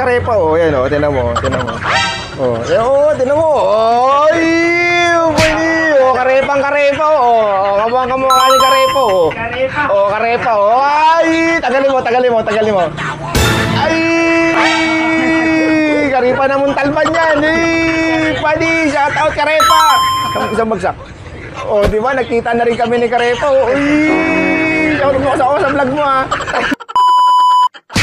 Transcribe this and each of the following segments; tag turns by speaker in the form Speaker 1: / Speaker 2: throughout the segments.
Speaker 1: karepa, oh. Yan, oh. Tinan mo, tinan mo. Oh, tinan mo. Ay, pwede. Oh, karepang karepa, oh. Kamukhang kamukha ni karepa, oh.
Speaker 2: Karepa.
Speaker 1: Oh, karepa, oh. Ay, tagalin mo, tagalin mo, tagalin mo. Ay, karepa na Montalban yan. Pwede, shout out karepa. Isang bagsak. Oh, di ba? Nakita na rin kami ni karepa, oh. Ay, shout out mo sa vlog mo, ha.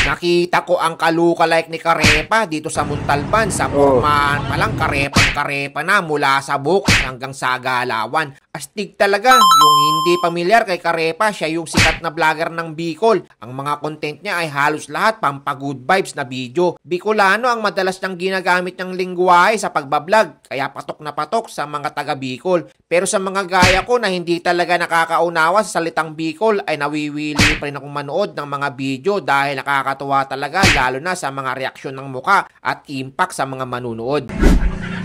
Speaker 3: Nakita ko ang kaluka-like ni Karepa dito sa Montalban. Sa formahan pa lang, karepang-karepa na mula sa book hanggang sa Galawan. Astig talaga. Yung hindi pamilyar kay Karepa, siya yung sikat na vlogger ng Bicol. Ang mga content niya ay halos lahat pampa-good vibes na video. Bicolano ang madalas niyang ginagamit niyang lingwahe sa pagbablog, kaya patok na patok sa mga taga Bicol. Pero sa mga gaya ko na hindi talaga nakakaunawa sa salitang Bicol, ay nawiwili pa rin akong manood ng mga video dahil nakakatuwa talaga, lalo na sa mga reaksyon ng muka at impact sa mga manunood.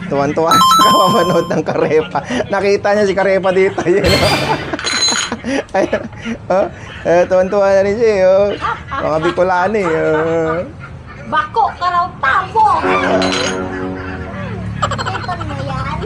Speaker 1: Tuwan-tuwa siya kamamanood ng karepa. Nakita niya si karepa dito. Tuwan-tuwa na rin siya. Mga Bicolano.
Speaker 2: Bako ka raw tabo. Kita mo yan?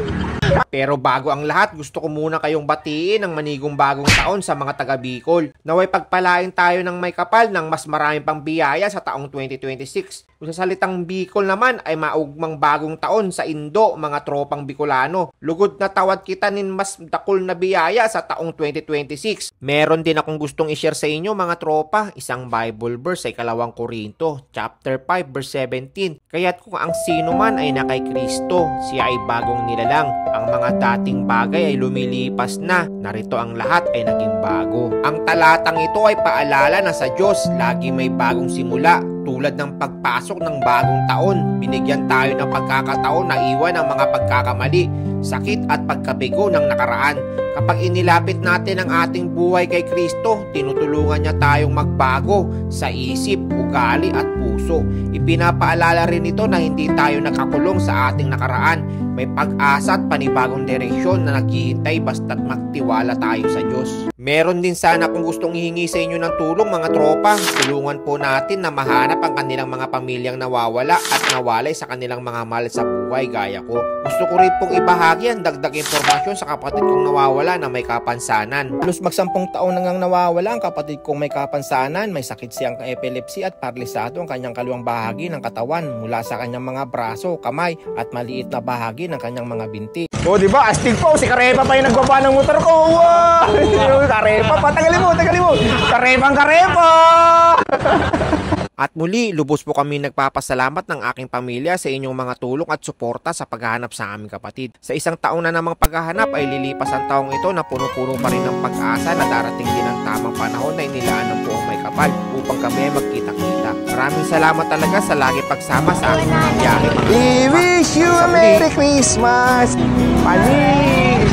Speaker 3: Pero bago ang lahat, gusto ko muna kayong batiin ng manigong bagong taon sa mga taga Bicol. Naway pagpalain tayo ng may kapal ng mas maraming pang biyaya sa taong 2026. Kung sa salitang Bicol naman ay maugmang bagong taon sa Indo, mga tropang Bicolano. Lugod na tawad kita nin mas dakol na biyaya sa taong 2026. Meron din akong gustong i-share sa inyo mga tropa, isang Bible verse ay 2 Korinto, chapter 5, verse 17. Kaya't kung ang sino man ay na kay Kristo, siya ay bagong nilalang. Ang mga dating bagay ay lumilipas na, narito ang lahat ay naging bago. Ang talatang ito ay paalala na sa Diyos lagi may bagong simula. Tulad ng pagpasok ng bagong taon, binigyan tayo ng pagkakataon na iwan ang mga pagkakamali, sakit at pagkabigo ng nakaraan. Kapag inilapit natin ang ating buhay kay Kristo, tinutulungan niya tayong magbago sa isip, ugali at puso. Ipinapaalala rin ito na hindi tayo nakakulong sa ating nakaraan. May pag-asa at panibagong direksyon na naghihintay basta't magtiwala tayo sa Diyos. Meron din sana kung gustong ihingi sa inyo ng tulong mga tropa. Tulungan po natin na mahanap ang kanilang mga pamilyang nawawala at nawalay sa kanilang mga mahal sa buhay gaya ko. Gusto ko rin pong ibahagi ang dagdag impormasyon sa kapatid kong nawawala na may kapansanan. Halos mag-10 taon nang nawawala ang kapatid kong may kapansanan. May sakit siyang epilepsy at paralisado ang kanyang kaliwang bahagi ng katawan mula sa kanyang mga braso, kamay at maliit na bahagi ng kanyang mga binti.
Speaker 1: Oh, di ba? Astig po. Si Karepa pa yung nagbaba ng motor ko. Wow! Karepa pa. Tagalin mo, tagalin mo. Karepang karepa!
Speaker 3: At muli, lubos po kami nagpapasalamat ng aking pamilya sa inyong mga tulong at suporta sa paghahanap sa aming kapatid. Sa isang taon na namang paghahanap ay lilipas ang taong ito na puno-puno pa rin ng pag-asa na darating din ang tamang panahon na inilaan ng buong may kapal upang kami ay magkita-kita. Maraming salamat talaga sa lagi pagsama sa aking mga biyahe.
Speaker 1: We wish you a Merry Christmas! Panis!